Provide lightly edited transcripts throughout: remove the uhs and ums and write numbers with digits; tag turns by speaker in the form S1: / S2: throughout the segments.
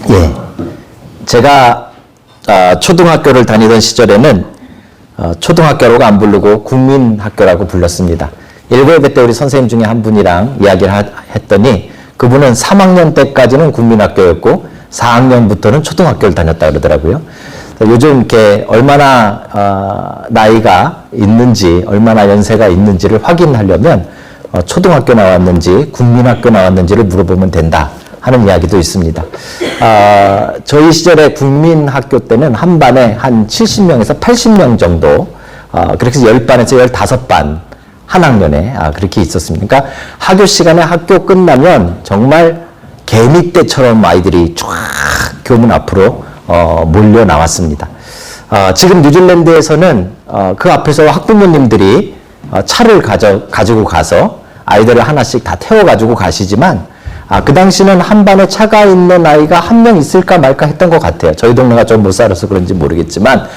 S1: 예, 제가 초등학교를 다니던 시절에는 초등학교라고 안 부르고 국민학교라고 불렀습니다. 1교회 때 우리 선생님 중에 한 분이랑 이야기를 했더니 그분은 3학년 때까지는 국민학교였고 4학년부터는 초등학교를 다녔다 그러더라고요. 요즘 이렇게 얼마나 나이가 있는지, 얼마나 연세가 있는지를 확인하려면 초등학교 나왔는지 국민학교 나왔는지를 물어보면 된다 하는 이야기도 있습니다. 저희 시절에 국민학교 때는 한 반에 한 70명에서 80명 정도, 그렇게 해서 10반에서 15반 한 학년에 그렇게 있었습니다. 그러니까 학교 시간에 학교 끝나면 정말 개미떼처럼 아이들이 쫙 교문 앞으로 몰려 나왔습니다. 지금 뉴질랜드에서는 그 앞에서 학부모님들이 차를 가지고 가서 아이들을 하나씩 다 태워가지고 가시지만 그 당시는 한 반에 차가 있는 아이가 한 명 있을까 말까 했던 것 같아요. 저희 동네가 좀 못 살아서 그런지 모르겠지만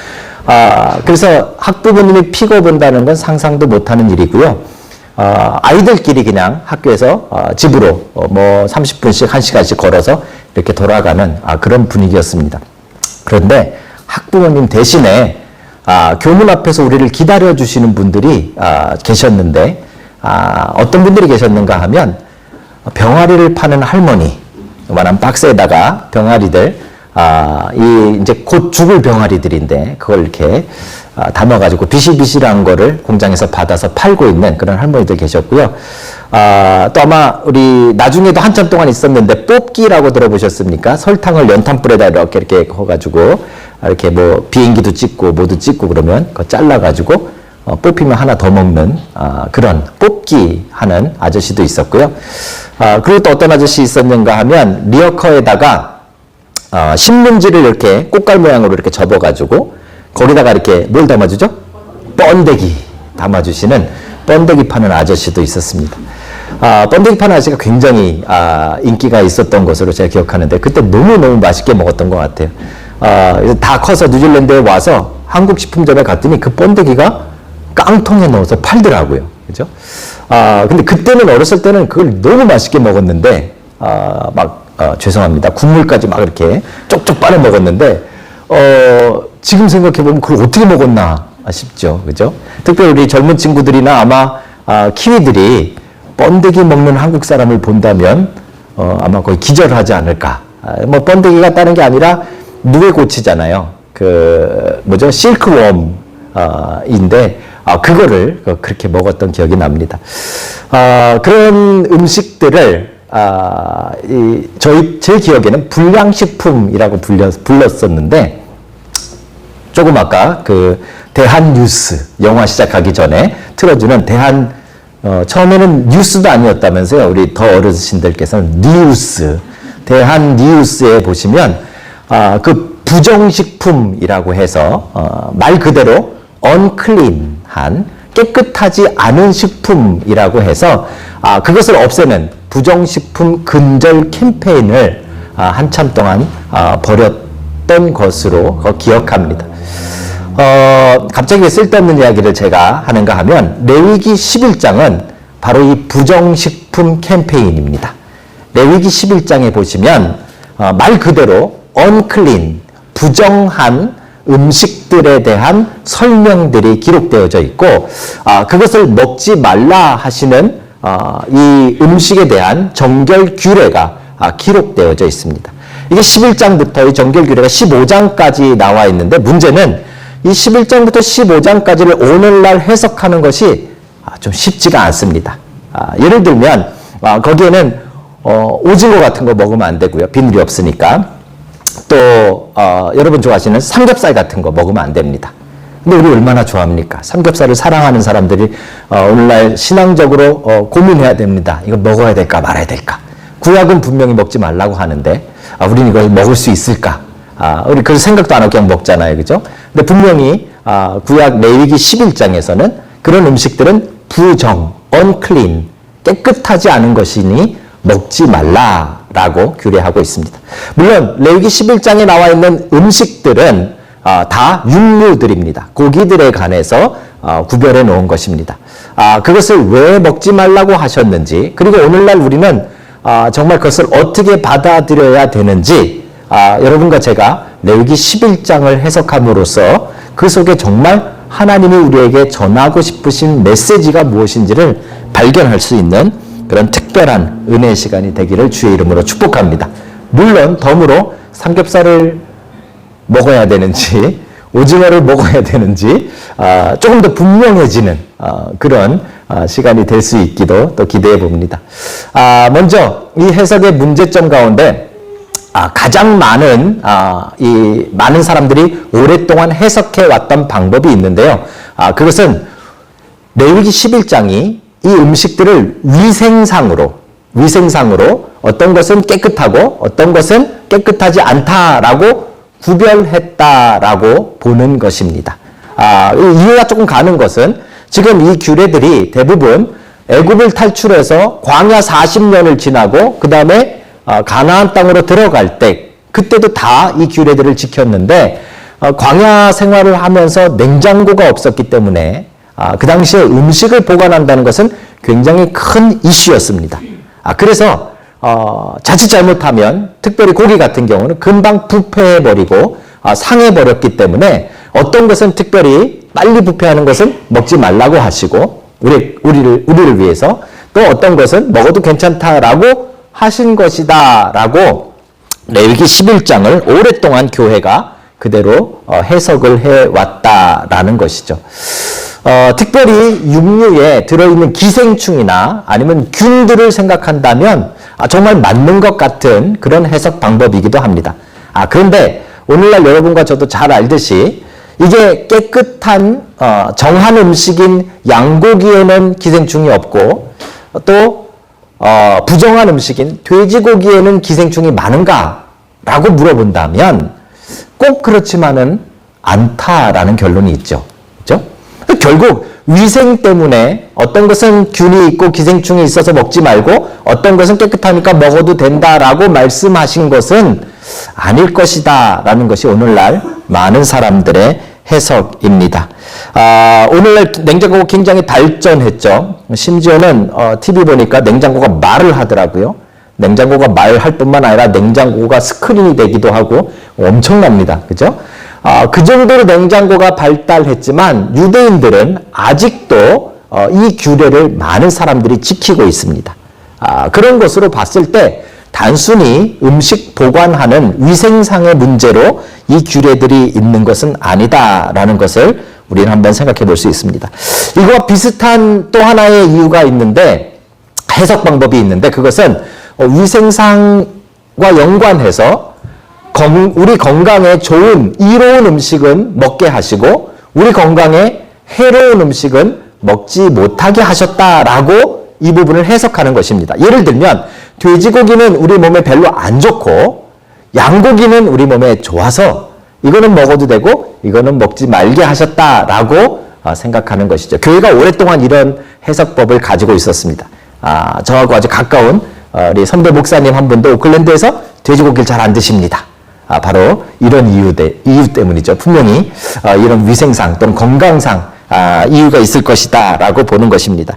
S1: 그래서 학부모님이 픽업 온다는 건 상상도 못하는 일이고요. 아이들끼리 그냥 학교에서 집으로 뭐 30분씩 1시간씩 걸어서 이렇게 돌아가는 그런 분위기였습니다. 그런데 학부모님 대신에 교문 앞에서 우리를 기다려주시는 분들이 계셨는데 어떤 분들이 계셨는가 하면 병아리를 파는 할머니, 요만한 박스에다가 병아리들, 이제 곧 죽을 병아리들인데, 그걸 이렇게 담아가지고 비실비실한 거를 공장에서 받아서 팔고 있는 그런 할머니들 계셨고요. 또 아마 우리 나중에도 한참 동안 있었는데, 뽑기라고 들어보셨습니까? 설탕을 연탄불에다 이렇게 해가지고, 이렇게 뭐 비행기도 찍고, 뭐도 찍고 그러면 그거 잘라가지고, 뽑히면 하나 더 먹는 그런 뽑기 하는 아저씨도 있었고요. 그리고 또 어떤 아저씨 있었는가 하면 리어커에다가 신문지를 이렇게 꽃갈 모양으로 이렇게 접어가지고 거기다가 이렇게 뭘 담아주죠? 번데기 담아주시는 번데기 파는 아저씨도 있었습니다. 번데기 파는 아저씨가 굉장히 인기가 있었던 것으로 제가 기억하는데 그때 너무너무 맛있게 먹었던 것 같아요. 다 커서 뉴질랜드에 와서 한국 식품점에 갔더니 그 번데기가 깡통에 넣어서 팔더라고요. 그죠? 근데 그때는 어렸을 때는 그걸 너무 맛있게 먹었는데, 죄송합니다. 국물까지 막 이렇게 쪽쪽 빨아 먹었는데, 지금 생각해보면 그걸 어떻게 먹었나 싶죠. 그죠? 특별히 우리 젊은 친구들이나 아마, 키위들이 번데기 먹는 한국 사람을 본다면, 아마 거의 기절하지 않을까. 뭐, 번데기가 다른 게 아니라 누에고치잖아요. 실크웜, 인데, 그거를 그렇게 먹었던 기억이 납니다. 그런 음식들을, 제 기억에는 불량식품이라고 불렀었는데, 조금 아까 대한뉴스, 영화 시작하기 전에 틀어주는 처음에는 뉴스도 아니었다면서요. 우리 더 어르신들께서는 뉴스, 대한뉴스에 보시면, 부정식품이라고 해서, 말 그대로 unclean한 깨끗하지 않은 식품이라고 해서 그것을 없애는 부정식품 근절 캠페인을 한참 동안 벌였던 것으로 기억합니다. 갑자기 왜 쓸데없는 이야기를 제가 하는가 하면 레위기 11장은 바로 이 부정식품 캠페인입니다. 레위기 11장에 보시면 말 그대로 unclean, 부정한 음식들에 대한 설명들이 기록되어져 있고 그것을 먹지 말라 하시는 이 음식에 대한 정결 규례가 기록되어져 있습니다. 이게 11장부터 이 정결 규례가 15장까지 나와 있는데 문제는 이 11장부터 15장까지를 오늘날 해석하는 것이 좀 쉽지가 않습니다. 예를 들면 거기에는 오징어 같은 거 먹으면 안 되고요. 비늘이 없으니까. 또 여러분 좋아하시는 삼겹살 같은 거 먹으면 안 됩니다. 근데 우리 얼마나 좋아합니까? 삼겹살을 사랑하는 사람들이 오늘날 신앙적으로 고민해야 됩니다. 이거 먹어야 될까 말아야 될까? 구약은 분명히 먹지 말라고 하는데 우리는 이걸 먹을 수 있을까? 우리 그 생각도 안 하고 그냥 먹잖아요. 그죠? 근데 분명히 구약 레위기 11장에서는 그런 음식들은 부정, unclean, 깨끗하지 않은 것이니 먹지 말라라고 규례하고 있습니다. 물론 레위기 11장에 나와 있는 음식들은 다 육류들입니다. 고기들에 관해서 구별해 놓은 것입니다. 그것을 왜 먹지 말라고 하셨는지, 그리고 오늘날 우리는 정말 그것을 어떻게 받아들여야 되는지 여러분과 제가 레위기 11장을 해석함으로써 그 속에 정말 하나님이 우리에게 전하고 싶으신 메시지가 무엇인지를 발견할 수 있는 그런 특별한 은혜의 시간이 되기를 주의 이름으로 축복합니다. 물론 덤으로 삼겹살을 먹어야 되는지 오징어를 먹어야 되는지 조금 더 분명해지는 그런 시간이 될 수 있기도 또 기대해 봅니다. 먼저 이 해석의 문제점 가운데 가장 많은 많은 사람들이 오랫동안 해석해 왔던 방법이 있는데요. 그것은 레위기 11장이 이 음식들을 위생상으로 어떤 것은 깨끗하고 어떤 것은 깨끗하지 않다라고 구별했다라고 보는 것입니다. 이해가 조금 가는 것은 지금 이 규례들이 대부분 애굽을 탈출해서 광야 40년을 지나고 그 다음에 가나안 땅으로 들어갈 때 그때도 다 이 규례들을 지켰는데 광야 생활을 하면서 냉장고가 없었기 때문에 그 당시에 음식을 보관한다는 것은 굉장히 큰 이슈였습니다. 그래서 자칫 잘못하면 특별히 고기 같은 경우는 금방 부패해버리고 상해버렸기 때문에 어떤 것은 특별히 빨리 부패하는 것은 먹지 말라고 하시고 우리를 위해서 또 어떤 것은 먹어도 괜찮다라고 하신 것이다 라고 레위기 11장을 오랫동안 교회가 그대로 해석을 해왔다라는 것이죠. 특별히 육류에 들어있는 기생충이나 아니면 균들을 생각한다면 정말 맞는 것 같은 그런 해석 방법이기도 합니다. 그런데 오늘날 여러분과 저도 잘 알듯이 이게 깨끗한 정한 음식인 양고기에는 기생충이 없고 또 부정한 음식인 돼지고기에는 기생충이 많은가? 라고 물어본다면 꼭 그렇지만은 않다라는 결론이 있죠. 그렇죠? 결국 위생 때문에 어떤 것은 균이 있고 기생충이 있어서 먹지 말고 어떤 것은 깨끗하니까 먹어도 된다라고 말씀하신 것은 아닐 것이다 라는 것이 오늘날 많은 사람들의 해석입니다. 오늘날 냉장고가 굉장히 발전했죠. 심지어는 TV 보니까 냉장고가 말을 하더라고요. 냉장고가 말할 뿐만 아니라 냉장고가 스크린이 되기도 하고 엄청납니다. 그죠? 그 정도로 냉장고가 발달했지만 유대인들은 아직도 이 규례를 많은 사람들이 지키고 있습니다. 그런 것으로 봤을 때 단순히 음식 보관하는 위생상의 문제로 이 규례들이 있는 것은 아니다라는 것을 우리는 한번 생각해 볼 수 있습니다. 이거와 비슷한 또 하나의 이유가 있는데 해석 방법이 있는데 그것은 위생상과 연관해서 우리 건강에 좋은 이로운 음식은 먹게 하시고 우리 건강에 해로운 음식은 먹지 못하게 하셨다라고 이 부분을 해석하는 것입니다. 예를 들면 돼지고기는 우리 몸에 별로 안 좋고 양고기는 우리 몸에 좋아서 이거는 먹어도 되고 이거는 먹지 말게 하셨다라고 생각하는 것이죠. 교회가 오랫동안 이런 해석법을 가지고 있었습니다. 저하고 아주 가까운 우리 선배 목사님 한 분도 오클랜드에서 돼지고기를 잘 안 드십니다. 바로 이런 이유 때문이죠. 분명히 이런 위생상 또는 건강상 이유가 있을 것이다 라고 보는 것입니다.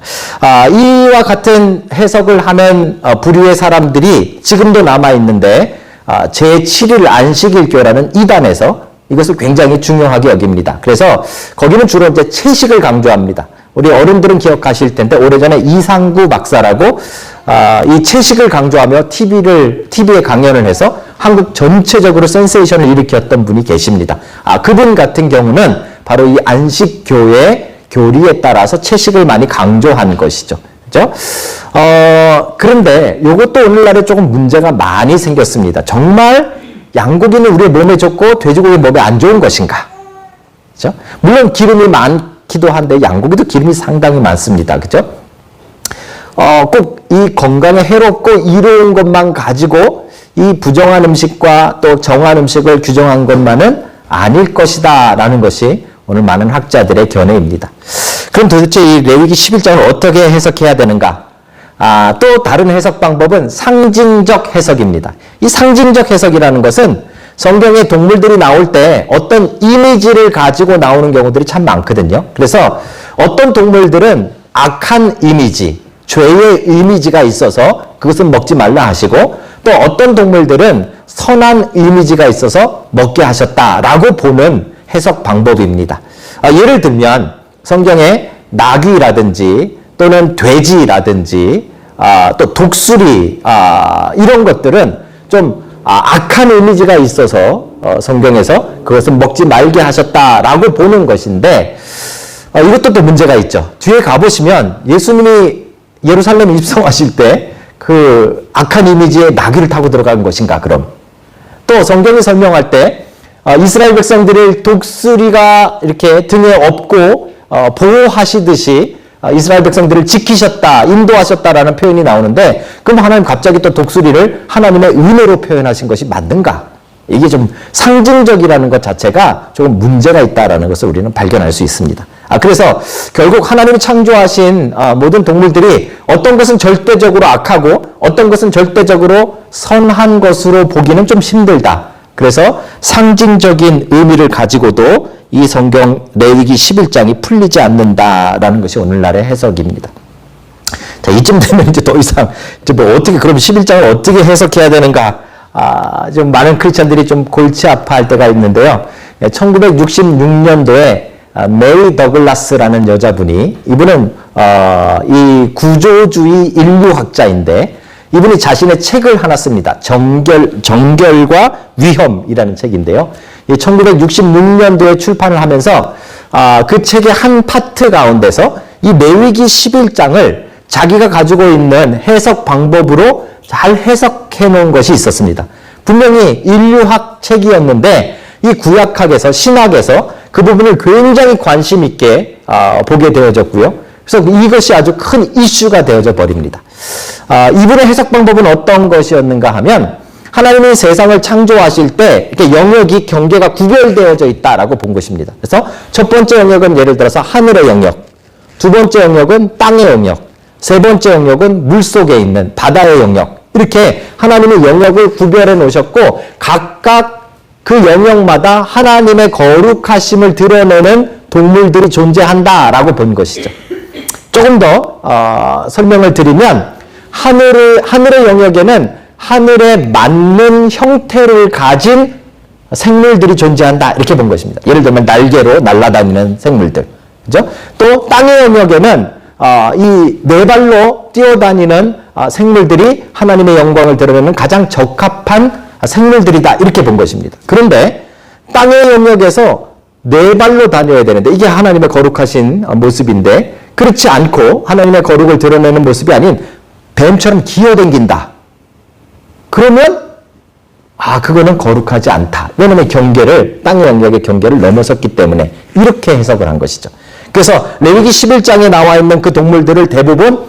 S1: 이와 같은 해석을 하는 부류의 사람들이 지금도 남아있는데 제7일 안식일교라는 이단에서 이것을 굉장히 중요하게 여깁니다. 그래서 거기는 주로 이제 채식을 강조합니다. 우리 어른들은 기억하실 텐데 오래전에 이상구 박사라고 이 채식을 강조하며 TV에 강연을 해서 한국 전체적으로 센세이션을 일으켰던 분이 계십니다. 그분 같은 경우는 바로 이 안식교의 교리에 따라서 채식을 많이 강조한 것이죠. 그죠? 그런데 이것도 오늘날에 조금 문제가 많이 생겼습니다. 정말 양고기는 우리의 몸에 좋고 돼지고기는 몸에 안 좋은 것인가? 그죠? 물론 기름이 많기도 한데 양고기도 기름이 상당히 많습니다. 그죠? 꼭 이 건강에 해롭고 이로운 것만 가지고 이 부정한 음식과 또 정한 음식을 규정한 것만은 아닐 것이다 라는 것이 오늘 많은 학자들의 견해입니다. 그럼 도대체 이 레위기 11장을 어떻게 해석해야 되는가? 또 다른 해석 방법은 상징적 해석입니다. 이 상징적 해석이라는 것은 성경에 동물들이 나올 때 어떤 이미지를 가지고 나오는 경우들이 참 많거든요. 그래서 어떤 동물들은 악한 이미지, 죄의 이미지가 있어서 그것은 먹지 말라 하시고 또 어떤 동물들은 선한 이미지가 있어서 먹게 하셨다라고 보는 해석 방법입니다. 예를 들면 성경에 나귀라든지 또는 돼지라든지 또 독수리 이런 것들은 좀 악한 이미지가 있어서 성경에서 그것은 먹지 말게 하셨다라고 보는 것인데 이것도 또 문제가 있죠. 뒤에 가보시면 예수님이 예루살렘 입성하실 때 그 악한 이미지에 나귀를 타고 들어간 것인가 그럼 또 성경이 설명할 때 이스라엘 백성들을 독수리가 이렇게 등에 업고 보호하시듯이 이스라엘 백성들을 지키셨다, 인도하셨다라는 표현이 나오는데 그럼 하나님 갑자기 또 독수리를 하나님의 은혜로 표현하신 것이 맞는가? 이게 좀 상징적이라는 것 자체가 조금 문제가 있다라는 것을 우리는 발견할 수 있습니다. 그래서 결국 하나님이 창조하신 모든 동물들이 어떤 것은 절대적으로 악하고 어떤 것은 절대적으로 선한 것으로 보기는 좀 힘들다. 그래서 상징적인 의미를 가지고도 이 성경 레위기 11장이 풀리지 않는다라는 것이 오늘날의 해석입니다. 자, 이쯤 되면 이제 더 이상 이제 뭐 어떻게 그럼 11장을 어떻게 해석해야 되는가? 좀 많은 크리스천들이 좀 골치 아파할 때가 있는데요. 1966년도에 메리 더글라스라는 여자분이 이분은 이 구조주의 인류학자인데 이분이 자신의 책을 하나 씁니다. 정결과 위험이라는 책인데요. 1966년도에 출판을 하면서 그 책의 한 파트 가운데서 이 레위기 11장을 자기가 가지고 있는 해석 방법으로 잘 해석해 놓은 것이 있었습니다. 분명히 인류학 책이었는데 이 구약학에서 신학에서 그 부분을 굉장히 관심 있게 보게 되어졌고요. 그래서 이것이 아주 큰 이슈가 되어져 버립니다. 이분의 해석 방법은 어떤 것이었는가 하면 하나님이 세상을 창조하실 때 이렇게 영역이 경계가 구별되어져 있다라고 본 것입니다. 그래서 첫 번째 영역은 예를 들어서 하늘의 영역, 두 번째 영역은 땅의 영역, 세 번째 영역은 물속에 있는 바다의 영역. 이렇게 하나님의 영역을 구별해 놓으셨고 각각 그 영역마다 하나님의 거룩하심을 드러내는 동물들이 존재한다라고 본 것이죠. 조금 더 설명을 드리면 하늘의 영역에는 하늘에 맞는 형태를 가진 생물들이 존재한다 이렇게 본 것입니다. 예를 들면 날개로 날아다니는 생물들, 그죠? 또 땅의 영역에는 이 네 발로 뛰어다니는 생물들이 하나님의 영광을 드러내는 가장 적합한 생물들이다 이렇게 본 것입니다. 그런데 땅의 영역에서 네 발로 다녀야 되는데 이게 하나님의 거룩하신 모습인데 그렇지 않고 하나님의 거룩을 드러내는 모습이 아닌 뱀처럼 기어댕긴다. 그러면 그거는 거룩하지 않다. 왜냐하면 땅의 영역의 경계를 넘어섰기 때문에 이렇게 해석을 한 것이죠. 그래서 레위기 11장에 나와 있는 그 동물들을 대부분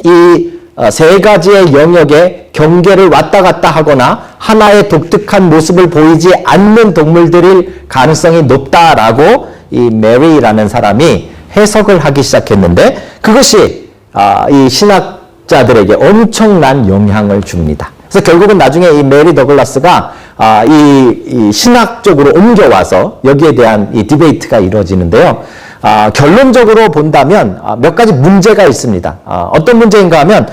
S1: 이 세 가지의 영역의 경계를 왔다 갔다 하거나 하나의 독특한 모습을 보이지 않는 동물들일 가능성이 높다라고 이 메리라는 사람이 해석을 하기 시작했는데 그것이 이 신학자들에게 엄청난 영향을 줍니다. 그래서 결국은 나중에 이 메리 더글라스가 이 신학 쪽으로 옮겨와서 여기에 대한 이 디베이트가 이루어지는데요. 결론적으로 본다면 몇 가지 문제가 있습니다. 어떤 문제인가 하면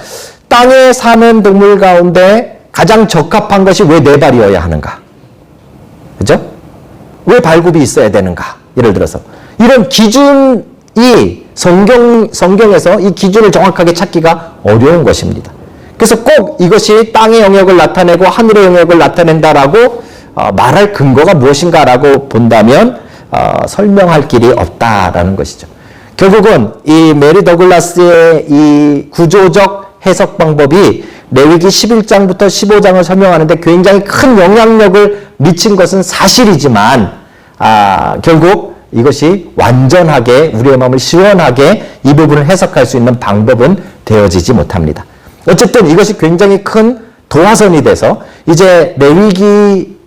S1: 땅에 사는 동물 가운데 가장 적합한 것이 왜 네 발이어야 하는가? 그죠? 왜 발굽이 있어야 되는가? 예를 들어서 이런 기준이 성경에서 이 기준을 정확하게 찾기가 어려운 것입니다. 그래서 꼭 이것이 땅의 영역을 나타내고 하늘의 영역을 나타낸다라고 말할 근거가 무엇인가라고 본다면 설명할 길이 없다라는 것이죠. 결국은 이 메리 더글라스의 이 구조적 해석 방법이 레위기 11장부터 15장을 설명하는데 굉장히 큰 영향력을 미친 것은 사실이지만 결국 이것이 완전하게 우리의 마음을 시원하게 이 부분을 해석할 수 있는 방법은 되어지지 못합니다. 어쨌든 이것이 굉장히 큰 도화선이 돼서 이제 레위기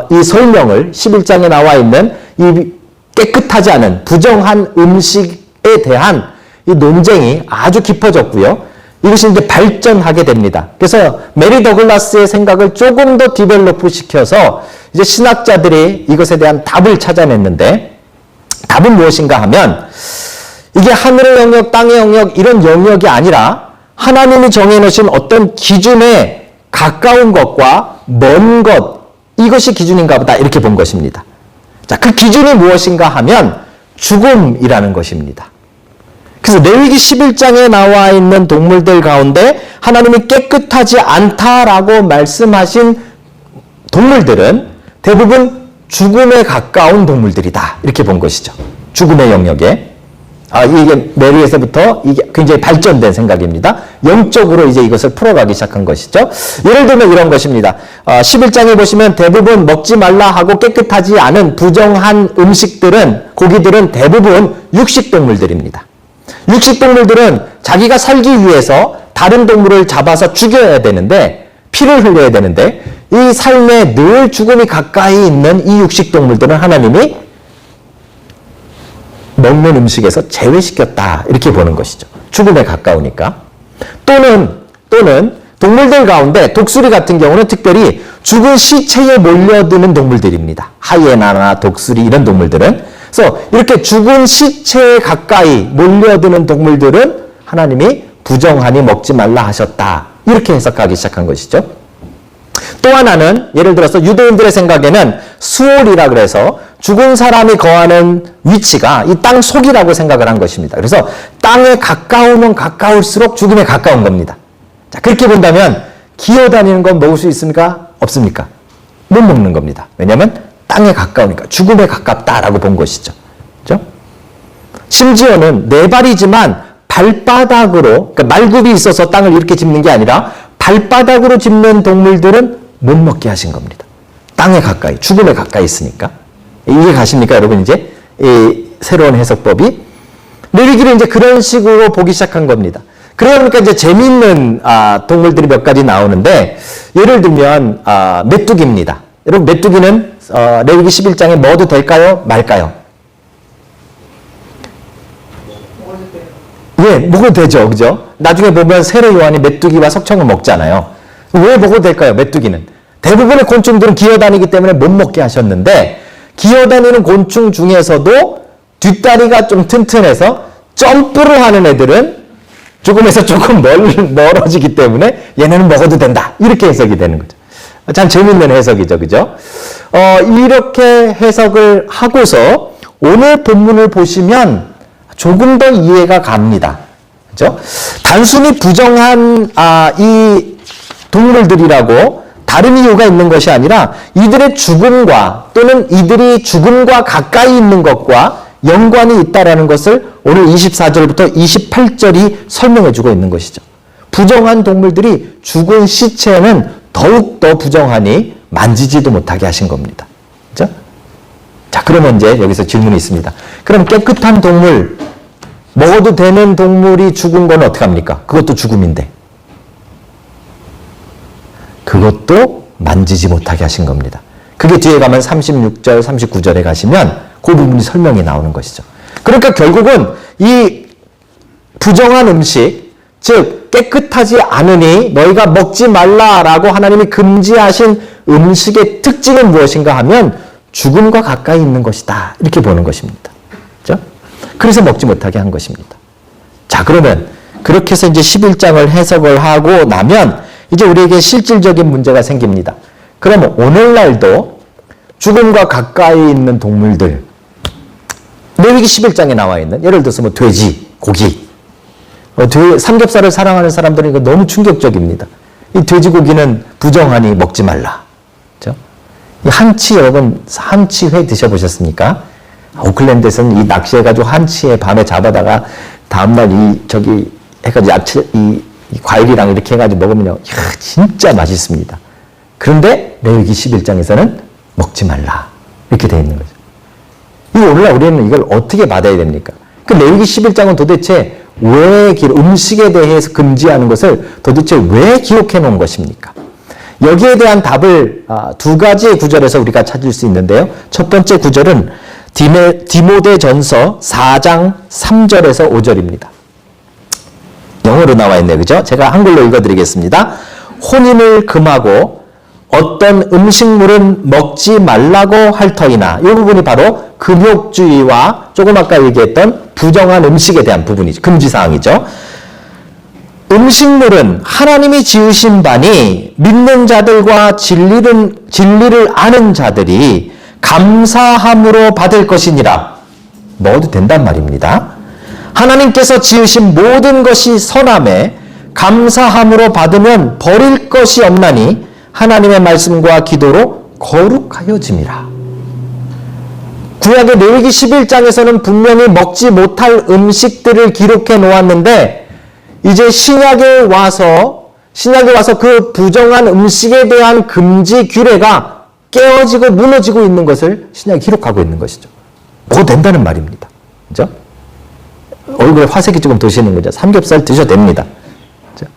S1: 이 설명을 11장에 나와 있는 이 깨끗하지 않은 부정한 음식에 대한 이 논쟁이 아주 깊어졌고요. 이것이 이제 발전하게 됩니다. 그래서 메리 더글라스의 생각을 조금 더 디벨로프 시켜서 이제 신학자들이 이것에 대한 답을 찾아냈는데 답은 무엇인가 하면 이게 하늘의 영역, 땅의 영역 이런 영역이 아니라 하나님이 정해놓으신 어떤 기준에 가까운 것과 먼 것, 이것이 기준인가 보다 이렇게 본 것입니다. 자, 그 기준이 무엇인가 하면 죽음이라는 것입니다. 그래서 레위기 11장에 나와 있는 동물들 가운데 하나님이 깨끗하지 않다라고 말씀하신 동물들은 대부분 죽음에 가까운 동물들이다. 이렇게 본 것이죠. 죽음의 영역에. 이게 메리에서부터 이게 굉장히 발전된 생각입니다. 영적으로 이제 이것을 풀어가기 시작한 것이죠. 예를 들면 이런 것입니다. 11장에 보시면 대부분 먹지 말라 하고 깨끗하지 않은 부정한 음식들은, 고기들은 대부분 육식동물들입니다. 육식동물들은 자기가 살기 위해서 다른 동물을 잡아서 죽여야 되는데, 피를 흘려야 되는데, 이 삶에 늘 죽음이 가까이 있는 이 육식동물들은 하나님이 먹는 음식에서 제외시켰다. 이렇게 보는 것이죠. 죽음에 가까우니까. 또는 동물들 가운데 독수리 같은 경우는 특별히 죽은 시체에 몰려드는 동물들입니다. 하이에나나 독수리 이런 동물들은. 그래서 이렇게 죽은 시체에 가까이 몰려드는 동물들은 하나님이 부정하니 먹지 말라 하셨다. 이렇게 해석하기 시작한 것이죠. 또 하나는 예를 들어서 유대인들의 생각에는 수올이라 그래서 죽은 사람이 거하는 위치가 이 땅 속이라고 생각을 한 것입니다. 그래서 땅에 가까우면 가까울수록 죽음에 가까운 겁니다. 자, 그렇게 본다면 기어다니는 건 먹을 수 있습니까? 없습니까? 못 먹는 겁니다. 왜냐하면 땅에 가까우니까 죽음에 가깝다라고 본 것이죠. 그렇죠? 심지어는 네 발이지만 발바닥으로, 그러니까 말굽이 있어서 땅을 이렇게 짚는 게 아니라 발바닥으로 짚는 동물들은 못 먹게 하신 겁니다. 땅에 가까이, 죽음에 가까이 있으니까. 이해 가십니까, 여러분? 이제 이 새로운 해석법이 레위기를 이제 그런 식으로 보기 시작한 겁니다. 그러니까 이제 재미있는 동물들이 몇 가지 나오는데, 예를 들면 메뚜기입니다. 여러분, 메뚜기는 레위기 11장에 먹어도 될까요, 말까요? 예, 먹어도 되죠, 그죠? 나중에 보면 세례 요한이 메뚜기와 석청을 먹잖아요. 왜 먹어도 될까요, 메뚜기는? 대부분의 곤충들은 기어다니기 때문에 못 먹게 하셨는데, 기어다니는 곤충 중에서도 뒷다리가 좀 튼튼해서 점프를 하는 애들은 죽음에서 조금 멀어지기 때문에 얘네는 먹어도 된다. 이렇게 해석이 되는 거죠. 참 재밌는 해석이죠. 그죠? 이렇게 해석을 하고서 오늘 본문을 보시면 조금 더 이해가 갑니다. 그죠? 단순히 부정한 이 동물들이라고 다른 이유가 있는 것이 아니라 이들의 죽음과 또는 이들이 죽음과 가까이 있는 것과 연관이 있다라는 것을 오늘 24절부터 28절이 설명해주고 있는 것이죠. 부정한 동물들이 죽은 시체는 더욱더 부정하니 만지지도 못하게 하신 겁니다. 그죠? 자, 그러면 이제 여기서 질문이 있습니다. 그럼 깨끗한 동물, 먹어도 되는 동물이 죽은 건 어떡합니까? 그것도 죽음인데. 그것도 만지지 못하게 하신 겁니다. 그게 뒤에 가면 36절, 39절에 가시면 그 부분이 설명이 나오는 것이죠. 그러니까 결국은 이 부정한 음식, 즉 깨끗하지 않으니 너희가 먹지 말라라고 하나님이 금지하신 음식의 특징은 무엇인가 하면 죽음과 가까이 있는 것이다. 이렇게 보는 것입니다. 그렇죠? 그래서 먹지 못하게 한 것입니다. 자, 그러면 그렇게 해서 이제 11장을 해석을 하고 나면 이제 우리에게 실질적인 문제가 생깁니다. 그러면 오늘날도 죽음과 가까이 있는 동물들, 레위기 11장에 나와 있는 예를 들어서 뭐 돼지, 고기, 삼겹살을 사랑하는 사람들은 이거 너무 충격적입니다. 이 돼지고기는 부정하니 먹지 말라. 그렇죠? 이 한치, 여러분 한치회 드셔보셨습니까? 오클랜드에서는 이 낚시해가지고 한치에 밤에 잡아다가 다음날 해가지고 야채, 이 과일이랑 이렇게 해가지고 먹으면요, 진짜 맛있습니다. 그런데 레위기 11장에서는 먹지 말라. 이렇게 되어 있는 거죠. 오늘날 우리는 이걸 어떻게 받아야 됩니까? 그 레위기 11장은 도대체 왜 음식에 대해서 금지하는 것을 도대체 왜 기록해 놓은 것입니까? 여기에 대한 답을 두 가지의 구절에서 우리가 찾을 수 있는데요. 첫 번째 구절은 디모데전서 4장 3절에서 5절입니다. 영어로 나와 있네요. 그죠? 제가 한글로 읽어드리겠습니다. 혼인을 금하고 어떤 음식물은 먹지 말라고 할 터이나, 이 부분이 바로 금욕주의와 조금 아까 얘기했던 부정한 음식에 대한 부분이죠. 금지사항이죠. 음식물은 하나님이 지으신 바니 믿는 자들과 진리를 아는 자들이 감사함으로 받을 것이니라. 먹어도 된단 말입니다. 하나님께서 지으신 모든 것이 선함에 감사함으로 받으면 버릴 것이 없나니 하나님의 말씀과 기도로 거룩하여짐이라. 구약의 레위기 11장에서는 분명히 먹지 못할 음식들을 기록해 놓았는데 이제 신약에 와서 그 부정한 음식에 대한 금지 규례가 깨어지고 무너지고 있는 것을 신약이 기록하고 있는 것이죠. 먹어도 된다는 말입니다. 그죠? 얼굴에 화색이 조금 도시는 거죠. 삼겹살 드셔도 됩니다. 그죠?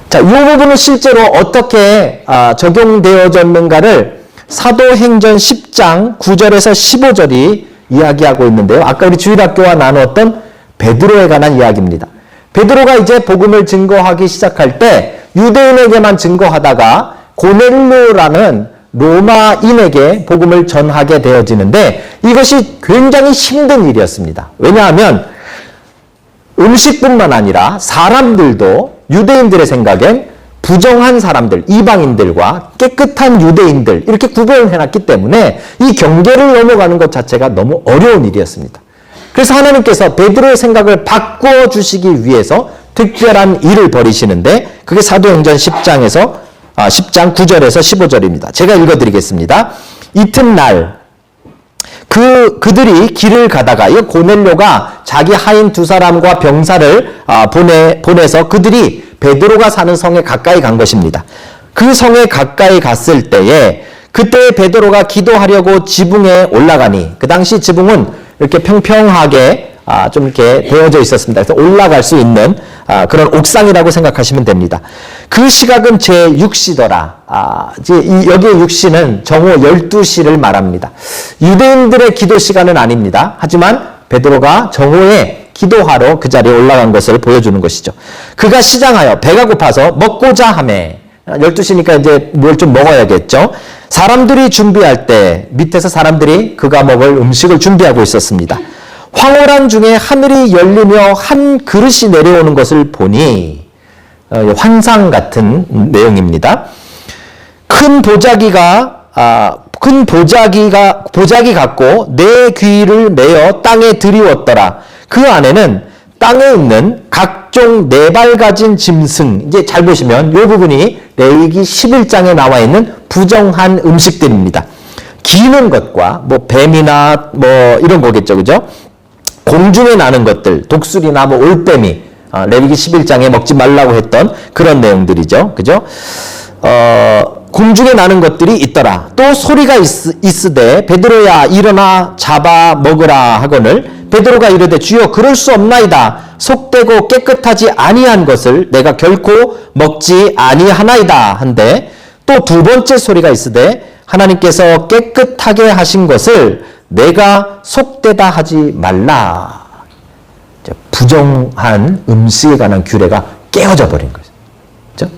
S1: 자, 이 부분은 실제로 어떻게 적용되어졌는가를 사도행전 10장 9절에서 15절이 이야기하고 있는데요. 아까 우리 주일학교와 나누었던 베드로에 관한 이야기입니다. 베드로가 이제 복음을 증거하기 시작할 때 유대인에게만 증거하다가 고넬료라는 로마인에게 복음을 전하게 되어지는데 이것이 굉장히 힘든 일이었습니다. 왜냐하면 음식뿐만 아니라 사람들도 유대인들의 생각엔 부정한 사람들, 이방인들과 깨끗한 유대인들 이렇게 구별을 해놨기 때문에 이 경계를 넘어가는 것 자체가 너무 어려운 일이었습니다. 그래서 하나님께서 베드로의 생각을 바꾸어 주시기 위해서 특별한 일을 벌이시는데 그게 사도행전 10장 9절에서 15절입니다. 제가 읽어드리겠습니다. 이튿날 그들이 길을 가다가 이 고넬료가 자기 하인 두 사람과 병사를 보내서 그들이 베드로가 사는 성에 가까이 간 것입니다. 그 성에 가까이 갔을 때에 그때 베드로가 기도하려고 지붕에 올라가니 그 당시 지붕은 이렇게 평평하게 좀 이렇게 되어져 있었습니다. 그래서 올라갈 수 있는 그런 옥상이라고 생각하시면 됩니다. 그 시각은 제6시더라. 여기의 6시는 정오 12시를 말합니다. 유대인들의 기도 시간은 아닙니다. 하지만 베드로가 정오에 기도하러 그 자리에 올라간 것을 보여주는 것이죠. 그가 시장하여 배가 고파서 먹고자 하매 12시니까 이제 뭘 좀 먹어야겠죠. 사람들이 준비할 때 밑에서 사람들이 그가 먹을 음식을 준비하고 있었습니다. 황홀한 중에 하늘이 열리며 한 그릇이 내려오는 것을 보니 환상 같은 내용입니다. 큰 보자기 같고 네 귀를 메어 땅에 들이웠더라. 그 안에는 땅에 있는 각종 네 발 가진 짐승, 이제 잘 보시면 이 부분이 레위기 11장에 나와 있는 부정한 음식들입니다. 기는 것과 뱀이나 이런 거겠죠, 그죠? 공중에 나는 것들, 독수리나 올빼미, 레위기 11장에 먹지 말라고 했던 그런 내용들이죠, 그죠? 공중에 나는 것들이 있더라. 또 소리가 있으되 베드로야 일어나 잡아 먹으라 하거늘 베드로가 이르되 주여 그럴 수 없나이다. 속되고 깨끗하지 아니한 것을 내가 결코 먹지 아니하나이다 한데 또 두 번째 소리가 있으되 하나님께서 깨끗하게 하신 것을 내가 속되다 하지 말라. 부정한 음식에 관한 규례가 깨어져 버린 거죠. 그렇죠?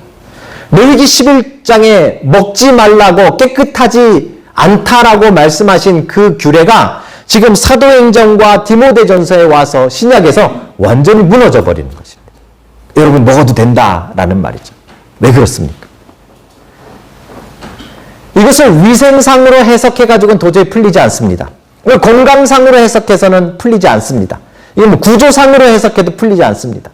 S1: 레위기 11장에 먹지 말라고 깨끗하지 않다라고 말씀하신 그 규례가 지금 사도행전과 디모데전서에 와서 신약에서 완전히 무너져 버리는 것입니다. 여러분 먹어도 된다라는 말이죠. 왜 그렇습니까? 이것을 위생상으로 해석해가지고는 도저히 풀리지 않습니다. 건강상으로 해석해서는 풀리지 않습니다. 이건 구조상으로 해석해도 풀리지 않습니다.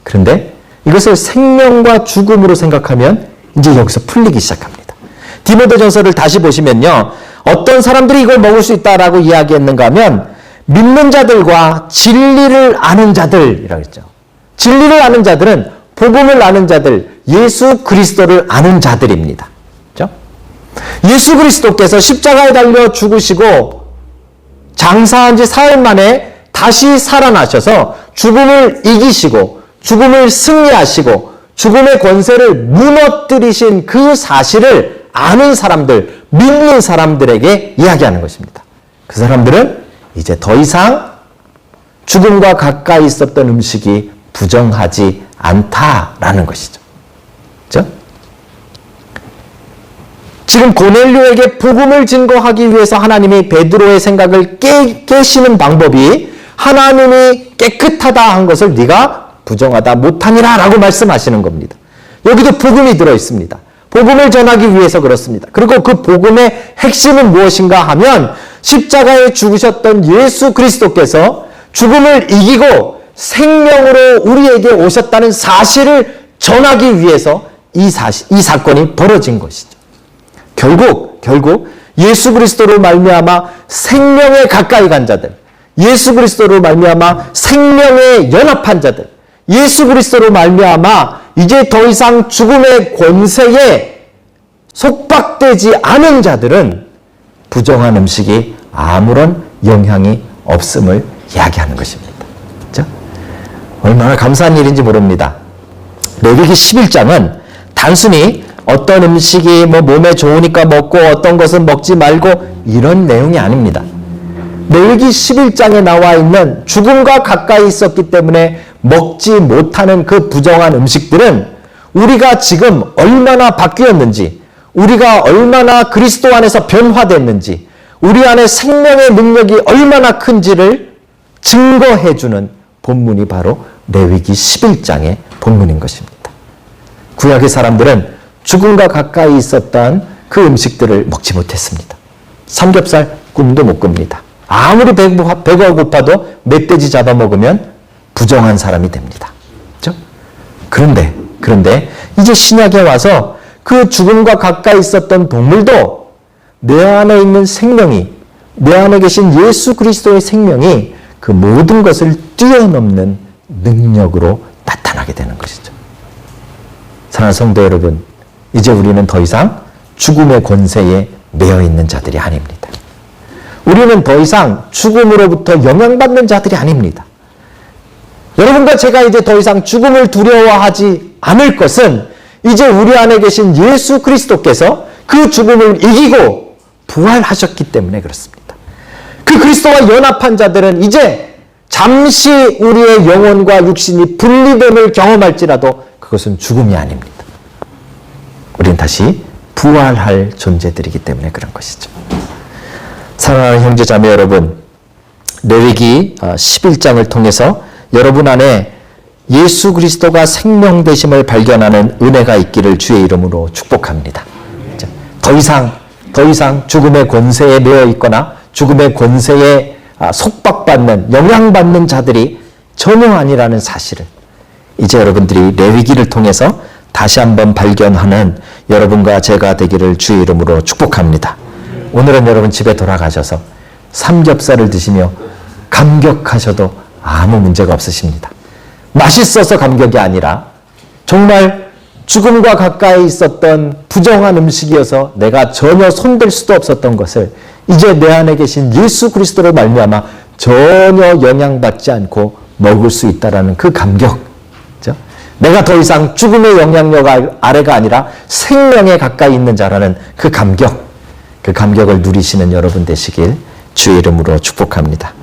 S1: 그런데 이것을 생명과 죽음으로 생각하면 이제 여기서 풀리기 시작합니다. 디모데전서를 다시 보시면요. 어떤 사람들이 이걸 먹을 수 있다라고 이야기했는가 하면 믿는 자들과 진리를 아는 자들이라고 했죠. 진리를 아는 자들은 복음을 아는 자들, 예수 그리스도를 아는 자들입니다. 그렇죠? 예수 그리스도께서 십자가에 달려 죽으시고 장사한 지 사흘 만에 다시 살아나셔서 죽음을 이기시고 죽음을 승리하시고 죽음의 권세를 무너뜨리신 그 사실을 아는 사람들, 믿는 사람들에게 이야기하는 것입니다. 그 사람들은 이제 더 이상 죽음과 가까이 있었던 음식이 부정하지 않다라는 것이죠. 그렇죠? 지금 고넬료에게 복음을 증거하기 위해서 하나님이 베드로의 생각을 깨시는 방법이 하나님이 깨끗하다 한 것을 네가 부정하다 못하니라 라고 말씀하시는 겁니다. 여기도 복음이 들어있습니다. 복음을 전하기 위해서 그렇습니다. 그리고 그 복음의 핵심은 무엇인가 하면 십자가에 죽으셨던 예수 그리스도께서 죽음을 이기고 생명으로 우리에게 오셨다는 사실을 전하기 위해서 이 사건이 벌어진 것이죠. 결국 예수 그리스도로 말미암아 생명에 가까이 간 자들, 예수 그리스도로 말미암아 생명에 연합한 자들, 예수 그리스도로 말미암아 이제 더 이상 죽음의 권세에 속박되지 않은 자들은 부정한 음식이 아무런 영향이 없음을 이야기하는 것입니다. 그렇죠? 얼마나 감사한 일인지 모릅니다. 레위기 11장은 단순히 어떤 음식이 몸에 좋으니까 먹고 어떤 것은 먹지 말고 이런 내용이 아닙니다. 레위기 11장에 나와 있는 죽음과 가까이 있었기 때문에 먹지 못하는 그 부정한 음식들은 우리가 지금 얼마나 바뀌었는지, 우리가 얼마나 그리스도 안에서 변화됐는지, 우리 안에 생명의 능력이 얼마나 큰지를 증거해주는 본문이 바로 레위기 11장의 본문인 것입니다. 구약의 사람들은 죽음과 가까이 있었던 그 음식들을 먹지 못했습니다. 삼겹살 꿈도 못 꿉니다. 아무리 배가 고파도 멧돼지 잡아먹으면 부정한 사람이 됩니다. 그렇죠? 그런데 이제 신약에 와서 그 죽음과 가까이 있었던 동물도 내 안에 있는 생명이, 내 안에 계신 예수 그리스도의 생명이 그 모든 것을 뛰어넘는 능력으로 나타나게 되는 것이죠. 사랑하는 성도 여러분, 이제 우리는 더 이상 죽음의 권세에 매여 있는 자들이 아닙니다. 우리는 더 이상 죽음으로부터 영향받는 자들이 아닙니다. 여러분과 제가 이제 더 이상 죽음을 두려워하지 않을 것은 이제 우리 안에 계신 예수 그리스도께서 그 죽음을 이기고 부활하셨기 때문에 그렇습니다. 그 그리스도와 연합한 자들은 이제 잠시 우리의 영혼과 육신이 분리됨을 경험할지라도 그것은 죽음이 아닙니다. 우리는 다시 부활할 존재들이기 때문에 그런 것이죠. 사랑하는 형제자매 여러분, 레위기 11장을 통해서 여러분 안에 예수 그리스도가 생명 되심을 발견하는 은혜가 있기를 주의 이름으로 축복합니다. 더 이상 죽음의 권세에 매여 있거나 죽음의 권세에 속박받는, 영향받는 자들이 전혀 아니라는 사실을 이제 여러분들이 레위기를 통해서 다시 한번 발견하는 여러분과 제가 되기를 주의 이름으로 축복합니다. 오늘은 여러분 집에 돌아가셔서 삼겹살을 드시며 감격하셔도 아무 문제가 없으십니다. 맛있어서 감격이 아니라 정말 죽음과 가까이 있었던 부정한 음식이어서 내가 전혀 손댈 수도 없었던 것을 이제 내 안에 계신 예수 그리스도로 말미암아 전혀 영향받지 않고 먹을 수 있다라는 그 감격, 그렇죠? 내가 더 이상 죽음의 영향력 아래가 아니라 생명에 가까이 있는 자라는 그 감격을 누리시는 여러분 되시길 주의 이름으로 축복합니다.